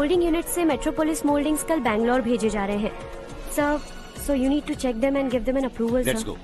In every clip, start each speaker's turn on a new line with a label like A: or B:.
A: Moulding unit से Metropolis Mouldings कल बैंगलोर भेजे जा रहे हैं sir, so you need to check them and give them an approval sir.
B: Let's go.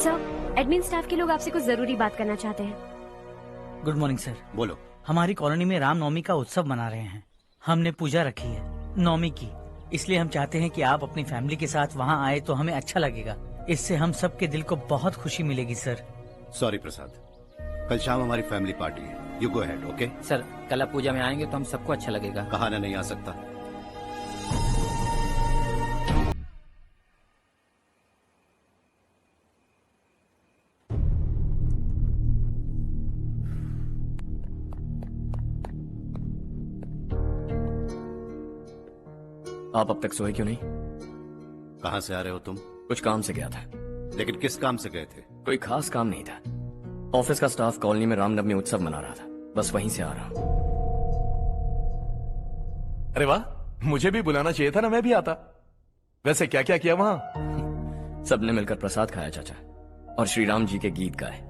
A: Sir, admin staff के लोग आपसे कुछ जरूरी बात करना चाहते हैं।
C: Good morning sir.
B: बोलो।
C: हमारी कॉलोनी में रामनवमी का उत्सव मना रहे हैं। हमने पूजा रखी है नवमी की, इसलिए हम चाहते हैं कि आप अपनी फैमिली के साथ वहाँ आए तो हमें अच्छा लगेगा। इससे हम सबके दिल को बहुत खुशी मिलेगी सर।
B: सॉरी प्रसाद, कल शाम हमारी फैमिली पार्टी है। You go ahead. Okay
D: sir, कल आप पूजा में आएंगे तो हम सबको अच्छा लगेगा।
B: कहा ना नहीं आ सकता।
E: आप अब तक सोए क्यों नहीं?
B: कहाँ से आ रहे हो तुम?
E: कुछ काम से गया था।
B: लेकिन किस काम से गए थे?
E: कोई खास काम नहीं था। ऑफिस का स्टाफ कॉलोनी में रामनवमी उत्सव मना रहा था, बस वहीं से आ रहा हूं।
F: अरे वाह, मुझे भी बुलाना चाहिए था ना, मैं भी आता। वैसे क्या क्या किया वहां?
E: सबने मिलकर प्रसाद खाया चाचा, और श्री राम जी के गीत गाए।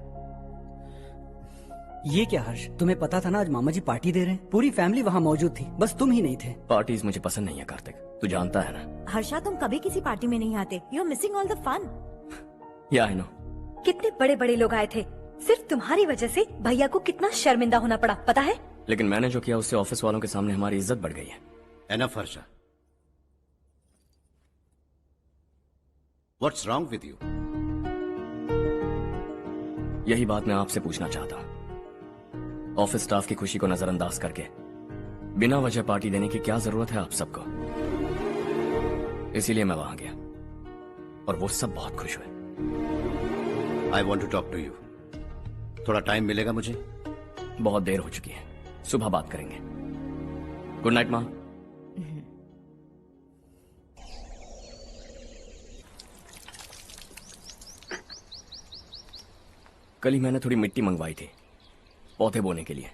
G: ये क्या हर्ष, तुम्हें पता था ना आज मामा जी पार्टी दे रहे हैं? पूरी फैमिली वहाँ मौजूद थी, बस तुम ही नहीं थे।
E: पार्टीज मुझे पसंद नहीं है कार्तिक, तू जानता है ना।
H: हर्षा, तुम कभी किसी पार्टी में नहीं आते। You are missing all the fun.
E: Yeah I no.
H: कितने बड़े बड़े लोग आए थे, सिर्फ तुम्हारी वजह से भैया को कितना शर्मिंदा होना पड़ा, पता है?
E: लेकिन मैंने जो किया उससे ऑफिस वालों के सामने हमारी इज्जत बढ़ गई है।
B: Enough Harsha, what's wrong with you?
E: यही बात मैं आपसे पूछना चाहता हूँ। ऑफिस स्टाफ की खुशी को नजरअंदाज करके बिना वजह पार्टी देने की क्या जरूरत है आप सबको? इसीलिए मैं वहां गया और वो सब बहुत खुश हुए।
B: I want to talk to you. थोड़ा टाइम मिलेगा मुझे?
E: बहुत देर हो चुकी है, सुबह बात करेंगे। गुड नाइट माँ। कल ही मैंने थोड़ी मिट्टी मंगवाई थी पौधे बोने के लिए।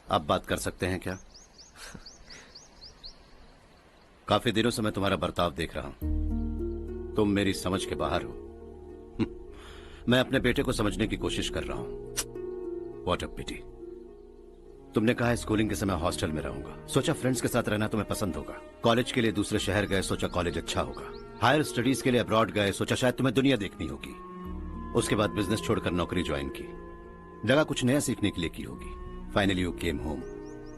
B: आप बात कर सकते हैं क्या? काफी दिनों से मैं तुम्हारा बर्ताव देख रहा हूं। तुम मेरी समझ के बाहर हो। मैं अपने बेटे को समझने की कोशिश कर रहा हूं। व्हाट अ पिटी। तुमने कहा स्कूलिंग के समय हॉस्टल में रहूंगा, सोचा फ्रेंड्स के साथ रहना तुम्हें पसंद होगा। कॉलेज के लिए दूसरे शहर गए, सोचा कॉलेज अच्छा होगा। हायर स्टडीज के लिए अब्रॉड गए, सोचा शायद तुम्हें दुनिया देखनी होगी। उसके बाद बिजनेस छोड़कर नौकरी ज्वाइन की, लगा कुछ नया सीखने के लिए की होगी। फाइनली यू केम होम,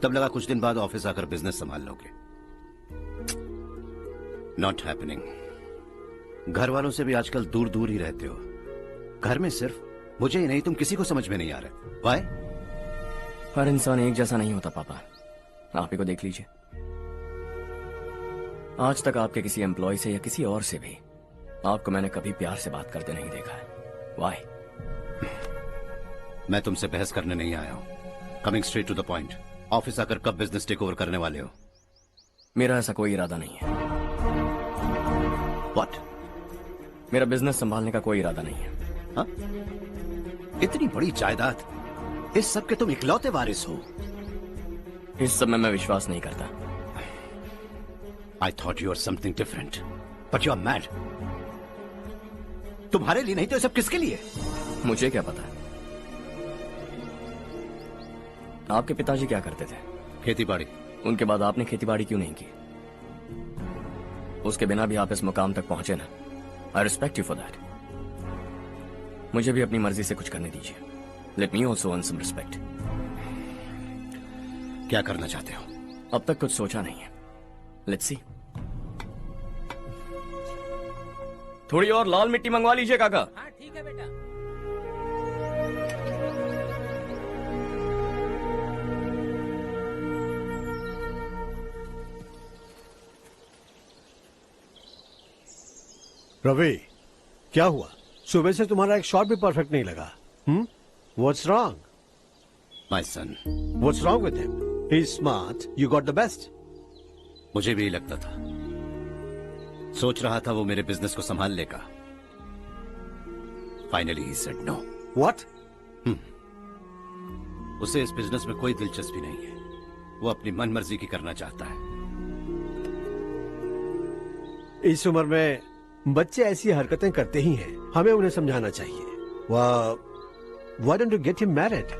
B: तब लगा कुछ दिन बाद ऑफिस आकर बिजनेस संभाल लोगे। Not happening. घर वालों से भी आजकल दूर दूर ही रहते हो। घर में सिर्फ मुझे ही नहीं, तुम किसी को समझ में नहीं आ रहे। वाई?
E: हर इंसान एक जैसा नहीं होता पापा, आप ही को देख लीजिए। आज तक आपके किसी एम्प्लॉय से या किसी और से भी आपको मैंने कभी प्यार से बात करते नहीं देखा है। वाई?
B: मैं तुमसे बहस करने नहीं आया हूं। Coming straight to the point, office आकर कब बिजनेस टेक ओवर करने वाले हो?
E: मेरा ऐसा कोई इरादा नहीं है।
B: व्हाट?
E: मेरा बिजनेस संभालने का कोई इरादा नहीं है।
B: हाँ? इतनी बड़ी जायदाद, इस सब के तुम इकलौते वारिस हो।
E: इस सब में मैं विश्वास नहीं करता।
B: I thought you were something different, but you are mad. तुम्हारे लिए नहीं तो ये सब किसके लिए?
E: मुझे क्या पता। आपके पिताजी क्या करते थे?
B: खेतीबाड़ी।
E: उनके बाद आपने खेतीबाड़ी क्यों नहीं की? उसके बिना भी आप इस मुकाम तक पहुंचे ना। I respect you for that. मुझे भी अपनी मर्जी से कुछ करने दीजिए। Let me also earn some respect.
B: क्या करना चाहते हो?
E: अब तक कुछ सोचा नहीं है। Let's see. थोड़ी और लाल मिट्टी मंगवा लीजिए काका।
D: हाँ ठीक है बेटा।
I: रवि, क्या हुआ? सुबह से तुम्हारा एक शॉट भी परफेक्ट नहीं लगा। What's wrong?
B: My son.
I: What's wrong with him? He's smart. You got the best.
B: मुझे भी यही लगता था। सोच रहा था वो मेरे बिजनेस को संभाल लेगा। Finally he said no.
I: What?
B: उसे इस बिजनेस में कोई दिलचस्पी नहीं है। वो अपनी मनमर्जी की करना चाहता है।
I: इस उम्र में बच्चे ऐसी हरकतें करते ही हैं, हमें उन्हें समझाना चाहिए। Why don't you get him married?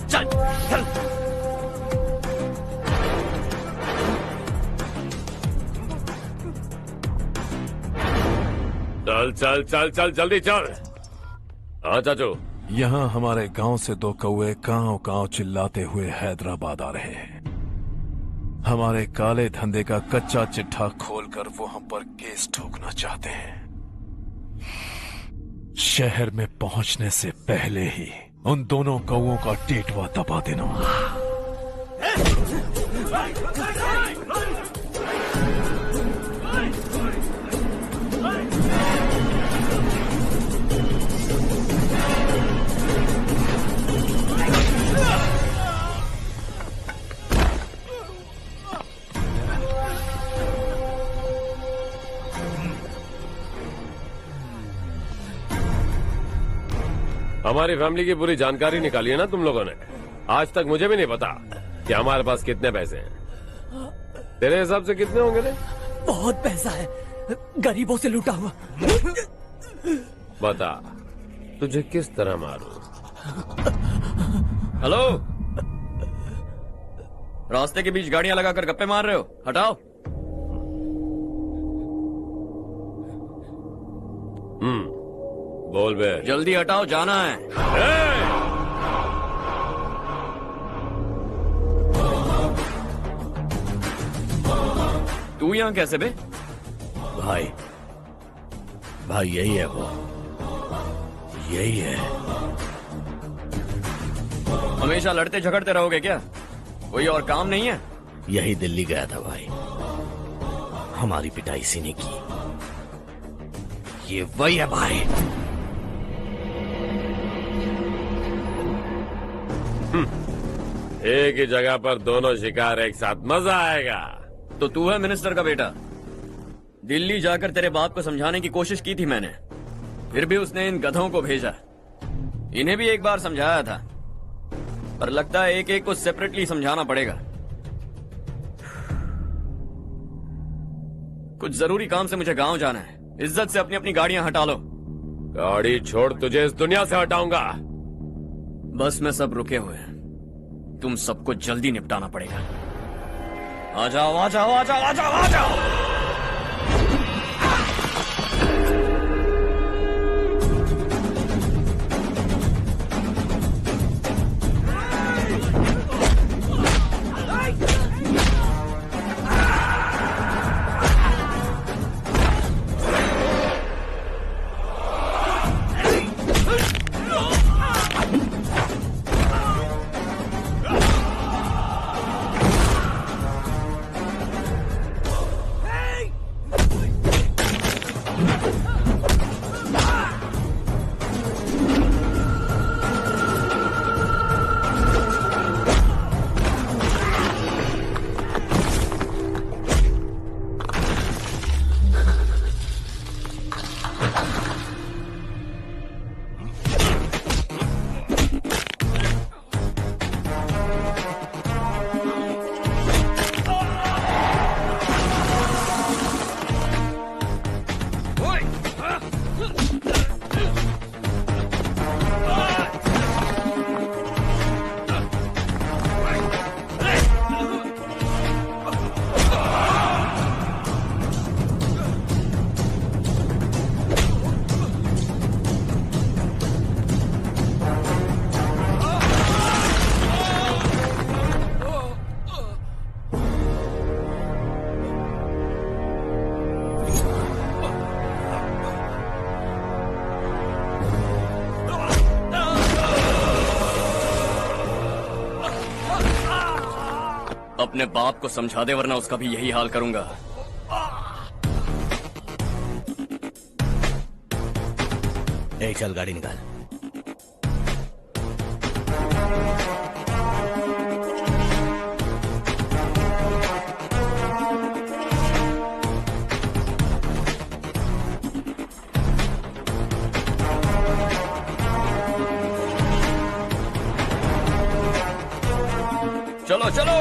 E: चल चल।
J: चल चल चल चल जल्दी चल। हाँ चाचू।
F: यहाँ हमारे गांव से 2 कौवे कांव कांव चिल्लाते हुए हैदराबाद आ रहे हैं। हमारे काले धंधे का कच्चा चिट्ठा खोलकर वो हम पर केस ठोकना चाहते हैं। शहर में पहुंचने से पहले ही उन दोनों कौवों का टेटवा दबा देना।
J: हमारी फैमिली की पूरी जानकारी निकाली है ना तुम लोगों ने। आज तक मुझे भी नहीं पता कि हमारे पास कितने पैसे हैं। तेरे हिसाब से कितने होंगे रे?
G: बहुत पैसा है, गरीबों से लूटा हुआ।
J: बता तुझे किस तरह मारूं?
E: हेलो, रास्ते के बीच गाड़ियां लगाकर गप्पे मार रहे हो? हटाओ।
J: बोल बे।
E: जल्दी हटाओ, जाना है। तू यहाँ कैसे बे?
B: भाई यही है वो, यही है।
E: हमेशा लड़ते झगड़ते रहोगे क्या? कोई और काम नहीं है?
B: यही दिल्ली गया था भाई, हमारी पिटाई इसी ने की। ये वही है भाई।
J: एक ही जगह पर दोनों शिकार एक साथ, मजा आएगा।
E: तो तू है मिनिस्टर का बेटा। दिल्ली जाकर तेरे बाप को समझाने की कोशिश की थी मैंने, फिर भी उसने इन गधों को भेजा। इन्हें भी एक बार समझाया था, पर लगता है एक एक को सेपरेटली समझाना पड़ेगा। कुछ जरूरी काम से मुझे गांव जाना है। इज्जत से अपनी अपनी गाड़ियां हटा लो।
J: गाड़ी छोड़, तुझे इस दुनिया से हटाऊंगा।
E: बस में सब रुके हुए हैं, तुम सबको जल्दी निपटाना पड़ेगा। आ जाओ आ जाओ आ जाओ आ जाओ आ जाओ। अपने बाप को समझा दे वरना उसका भी यही हाल करूंगा।
K: ए, चल गाड़ी निकाल।
E: चलो चलो।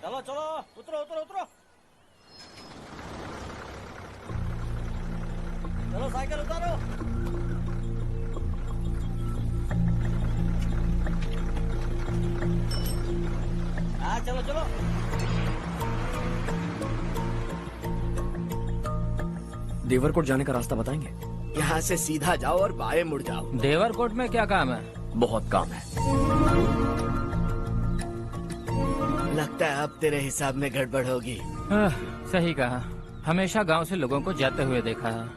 C: चलो चलो, उतरो उतरो उतरो। चलो साइकिल उतारो। हाँ चलो चलो।
E: देवरकोट जाने का रास्ता बताएंगे?
K: यहाँ से सीधा जाओ और बाएं मुड़ जाओ।
D: देवरकोट में क्या काम है?
E: बहुत काम है।
K: लगता है अब तेरे हिसाब में गड़बड़ होगी।
D: सही कहा। हमेशा गांव से लोगों को जाते हुए देखा है।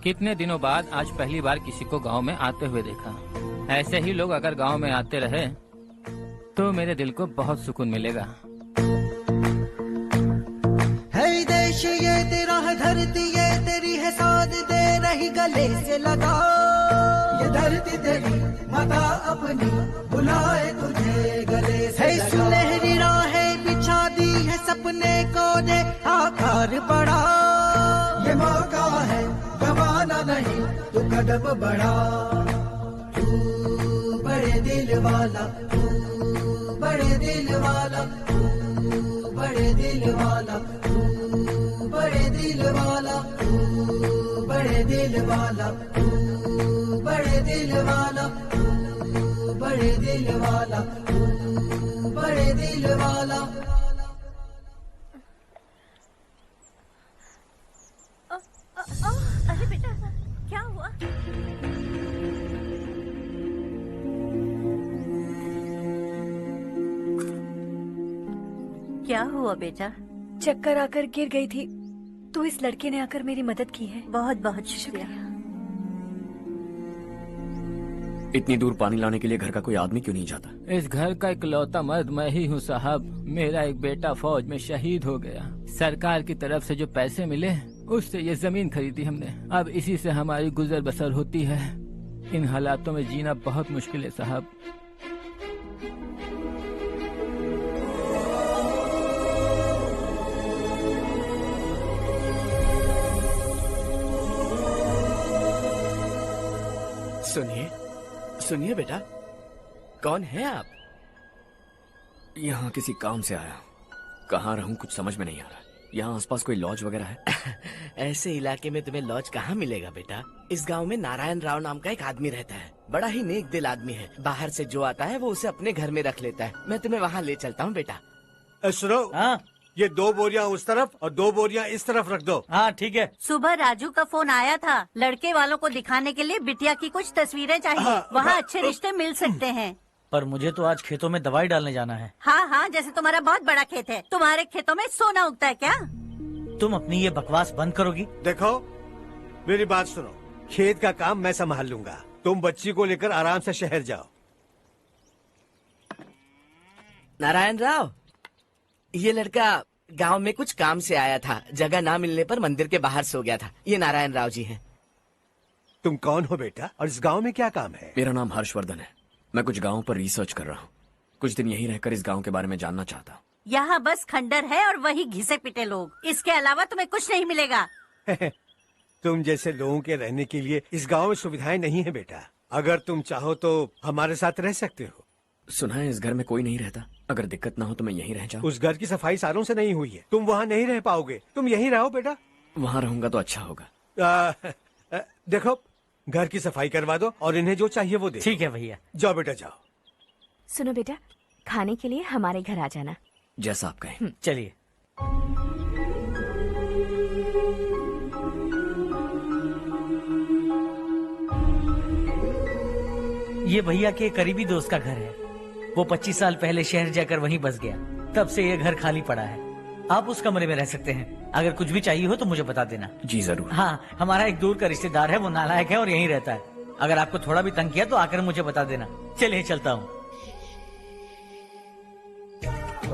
D: कितने दिनों बाद आज पहली बार किसी को गांव में आते हुए देखा। ऐसे ही लोग अगर गांव में आते रहे तो मेरे दिल को बहुत सुकून मिलेगा।
L: है देश ये तेरा है, धरती ये तेरी है, साथ दे रही गले से लगा। ये धरती तेरी माता अपनी बुलाए तुझे गले से लगा। सुनहरी राहें बिछा दी है, सपने को दे आकार बढ़ा। ये मौका है गवाना नहीं, तू कदम बढ़ा। तू बड़े दिल वाला, तू बड़े दिल वाला, तू बड़े दिल वाला, तू बड़े दिल वाला, तू बड़े दिल वाला, तू बड़े दिल वाला, तू बड़े दिल वाला, तू बड़े दिल वाला।
H: अरे बेटा क्या हुआ? क्या हुआ बेटा?
M: चक्कर आकर गिर गई थी तो इस लड़के ने आकर मेरी मदद की है।
H: बहुत बहुत शुक्रिया।
E: इतनी दूर पानी लाने के लिए घर का कोई आदमी क्यों नहीं जाता?
D: इस घर का इकलौता मर्द मैं ही हूँ साहब। मेरा एक बेटा फौज में शहीद हो गया। सरकार की तरफ से जो पैसे मिले उससे ये जमीन खरीदी हमने। अब इसी से हमारी गुजर बसर होती है। इन हालातों में जीना बहुत मुश्किल है साहब।
K: सुनिए सुनिए बेटा, कौन है आप?
E: यहाँ किसी काम से आया। कहाँ रहूँ कुछ समझ में नहीं आ रहा। यहाँ आसपास कोई लॉज वगैरह है?
K: ऐसे इलाके में तुम्हें लॉज कहाँ मिलेगा बेटा। इस गांव में नारायण राव नाम का एक आदमी रहता है। बड़ा ही नेक दिल आदमी है। बाहर से जो आता है वो उसे अपने घर में रख लेता है। मैं तुम्हें वहाँ ले चलता हूँ बेटा।
I: सुनो, ये 2 बोरियां उस तरफ और 2 बोरियां इस तरफ रख दो।
C: हाँ ठीक है।
H: सुबह राजू का फोन आया था। लड़के वालों को दिखाने के लिए बिटिया की कुछ तस्वीरें चाहिए। वहाँ अच्छे रिश्ते मिल सकते हैं।
C: पर मुझे तो आज खेतों में दवाई डालने जाना है।
H: हाँ हाँ, जैसे तुम्हारा बहुत बड़ा खेत है। तुम्हारे खेतों में सोना उगता है क्या?
C: तुम अपनी ये बकवास बंद करोगी?
I: देखो मेरी बात सुनो, खेत का काम मैं संभाल लूंगा। तुम बच्ची को लेकर आराम से शहर जाओ।
K: नारायण राव, ये लड़का गांव में कुछ काम से आया था। जगह ना मिलने पर मंदिर के बाहर सो गया था। ये नारायण राव जी हैं।
I: तुम कौन हो बेटा और इस गांव में क्या काम है?
E: मेरा नाम हर्षवर्धन है। मैं कुछ गाँव पर रिसर्च कर रहा हूँ। कुछ दिन यहीं रहकर इस गाँव के बारे में जानना चाहता हूँ।
H: यहाँ बस खंडर है और वही घिसे पिटे लोग। इसके अलावा तुम्हें कुछ नहीं मिलेगा।
I: तुम जैसे लोगों के रहने के लिए इस गांव में सुविधाएं नहीं है बेटा। अगर तुम चाहो तो हमारे साथ रह सकते हो।
E: सुना है इस घर में कोई नहीं रहता। अगर दिक्कत ना हो तो मैं यहीं रह जाऊँ।
I: उस घर की सफाई सालों से नहीं हुई है। तुम वहाँ नहीं रह पाओगे। तुम यहीं रहो बेटा।
E: वहाँ रहूंगा तो अच्छा होगा।
I: देखो, घर की सफाई करवा दो और इन्हें जो चाहिए वो दे।
C: ठीक है भैया।
I: जाओ बेटा जाओ।
M: सुनो बेटा, खाने के लिए हमारे घर आ जाना।
E: जैसा आप कहें।
C: चलिए। ये भैया के करीबी दोस्त का घर है। वो 25 साल पहले शहर जाकर वहीं बस गया। तब से ये घर खाली पड़ा है। आप उस कमरे में रह सकते हैं। अगर कुछ भी चाहिए हो तो मुझे बता देना।
E: जी जरूर।
C: हाँ, हमारा एक दूर का रिश्तेदार है, वो नालायक है और यहीं रहता है। अगर आपको थोड़ा भी तंग किया तो आकर मुझे बता देना। चलिए चलता हूँ।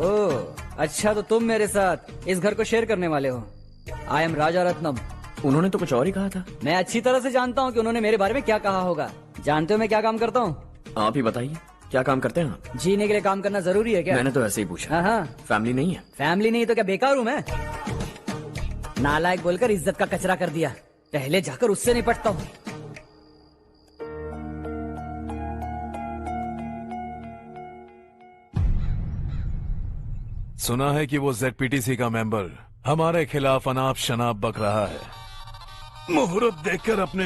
G: ओह अच्छा, तो तुम मेरे साथ इस घर को शेयर करने वाले हो। आई एम राजा रत्नम।
E: उन्होंने तो कुछ और ही कहा था।
G: मैं अच्छी तरह से जानता हूँ कि उन्होंने मेरे बारे में क्या कहा होगा। जानते हो मैं क्या काम करता हूँ?
E: आप ही बताइए, क्या काम करते हैं आप?
G: जीने के लिए काम करना जरूरी है क्या?
E: मैंने तो ऐसे ही पूछा।
G: हाँ,
E: फैमिली नहीं है?
G: फैमिली नहीं तो क्या बेकार हूँ मैं? नालायक बोलकर इज्जत का कचरा कर दिया। पहले जाकर उससे निपटता हूँ।
F: सुना है कि वो ZPTC का मेंबर हमारे खिलाफ अनाप शनाप बक रहा है। मुहूर्त देखकर अपने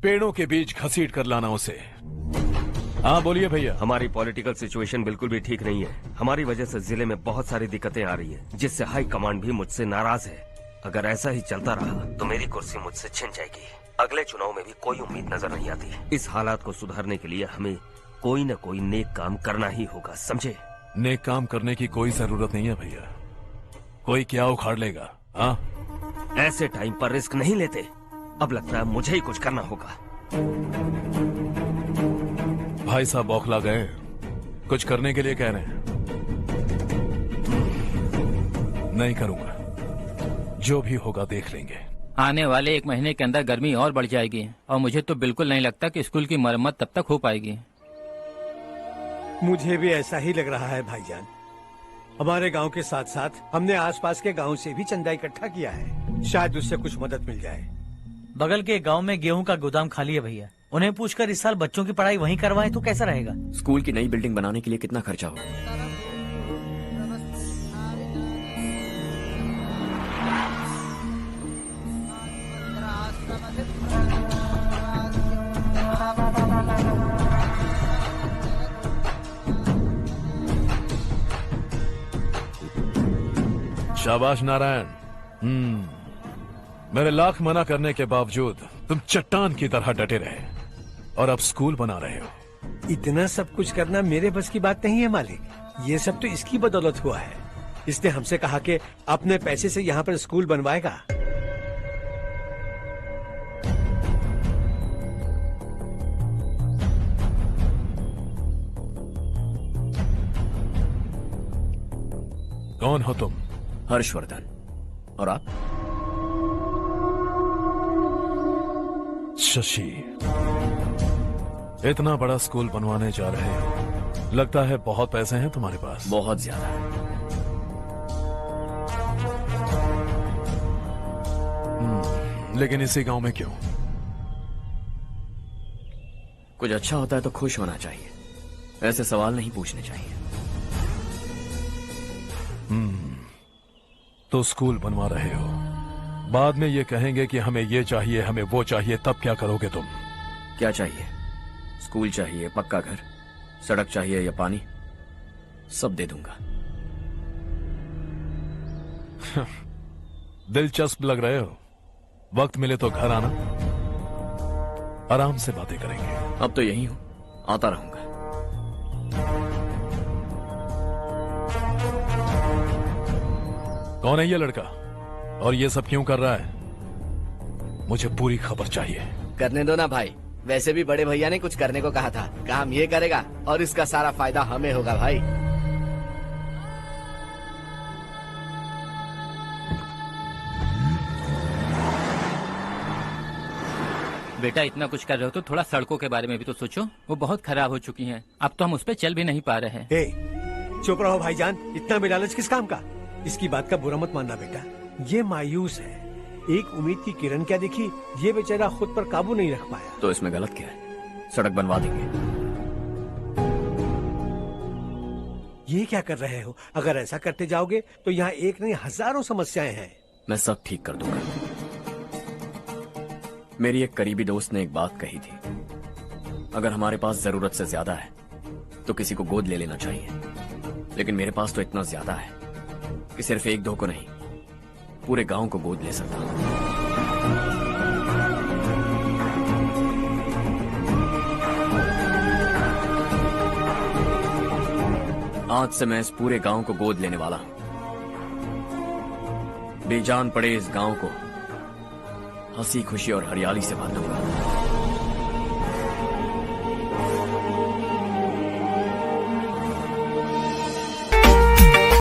F: पेड़ों के बीच घसीट कर लाना उसे। हाँ बोलिए भैया।
N: हमारी पॉलिटिकल सिचुएशन बिल्कुल भी ठीक नहीं है। हमारी वजह से जिले में बहुत सारी दिक्कतें आ रही है, जिससे हाई कमांड भी मुझसे नाराज है। अगर ऐसा ही चलता रहा तो मेरी कुर्सी मुझसे छिन जाएगी। अगले चुनाव में भी कोई उम्मीद नजर नहीं आती। इस हालात को सुधारने के लिए हमें कोई न कोई नेक काम करना ही होगा, समझे?
F: नेक काम करने की कोई जरूरत नहीं है भैया। कोई क्या उखाड़ लेगा? हाँ,
N: ऐसे टाइम पर रिस्क नहीं लेते। अब लगता है मुझे ही कुछ करना होगा।
F: भाई साहब बौखला गए, कुछ करने के लिए कह रहे हैं। नहीं करूंगा, जो भी होगा देख लेंगे।
D: आने वाले 1 महीने के अंदर गर्मी और बढ़ जाएगी और मुझे तो बिल्कुल नहीं लगता कि स्कूल की मरम्मत तब तक हो पाएगी।
I: मुझे भी ऐसा ही लग रहा है भाईजान। हमारे गांव के साथ साथ हमने आसपास के गांव से भी चंदा इकट्ठा किया है, शायद उससे कुछ मदद मिल जाए।
C: बगल के गांव में गेहूं का गोदाम खाली है भैया। उन्हें पूछकर इस साल बच्चों की पढ़ाई वहीं करवाएं तो कैसा रहेगा?
E: स्कूल की नई बिल्डिंग बनाने के लिए कितना खर्चा होगा?
F: शाबाश नारायण। मेरे लाख मना करने के बावजूद तुम चट्टान की तरह डटे रहे और अब स्कूल बना रहे हो।
I: इतना सब कुछ करना मेरे बस की बात नहीं है मालिक। ये सब तो इसकी बदौलत हुआ है। इसने हमसे कहा कि अपने पैसे से यहाँ पर स्कूल बनवाएगा।
F: कौन हो तुम?
E: हर्षवर्धन। और आप?
F: शशि। इतना बड़ा स्कूल बनवाने जा रहे हो, लगता है बहुत पैसे हैं तुम्हारे पास।
E: बहुत ज्यादा है।
F: लेकिन इसी गांव में क्यों?
E: कुछ अच्छा होता है तो खुश होना चाहिए, ऐसे सवाल नहीं पूछने चाहिए।
F: तो स्कूल बनवा रहे हो, बाद में ये कहेंगे कि हमें ये चाहिए, हमें वो चाहिए, तब क्या करोगे तुम?
E: क्या चाहिए? स्कूल चाहिए, पक्का घर, सड़क चाहिए या पानी, सब दे दूंगा।
F: दिलचस्प लग रहे हो। वक्त मिले तो घर आना, आराम से बातें करेंगे।
E: अब तो यही हूं, आता रहूंगा।
F: कौन है ये लड़का और ये सब क्यों कर रहा है? मुझे पूरी खबर चाहिए।
K: करने दो ना भाई, वैसे भी बड़े भैया ने कुछ करने को कहा था। काम ये करेगा और इसका सारा फायदा हमें होगा भाई।
D: बेटा इतना कुछ कर रहे हो तो थोड़ा सड़कों के बारे में भी तो सोचो, वो बहुत खराब हो चुकी हैं। अब तो हम उस पर चल भी नहीं पा रहे हैं।
I: चुप रहो भाईजान, इतना भी लालच किस काम का? इसकी बात का बुरा मत मानना बेटा, ये मायूस है। एक उम्मीद की किरण क्या दिखी, ये बेचारा खुद पर काबू नहीं रख पाया।
E: तो इसमें गलत क्या है? सड़क बनवा देंगे।
I: ये क्या कर रहे हो? अगर ऐसा करते जाओगे तो यहाँ एक नहीं हजारों समस्याएं हैं।
E: मैं सब ठीक कर दूंगा। मेरी एक करीबी दोस्त ने एक बात कही थी, अगर हमारे पास जरूरत से ज्यादा है तो किसी को गोद ले लेना चाहिए। लेकिन मेरे पास तो इतना ज्यादा है कि सिर्फ 1-2 को नहीं, पूरे गांव को गोद ले सकता हूं। आज से मैं इस पूरे गांव को गोद लेने वाला हूं। बेजान पड़े इस गांव को हंसी खुशी और हरियाली से भर दूंगा।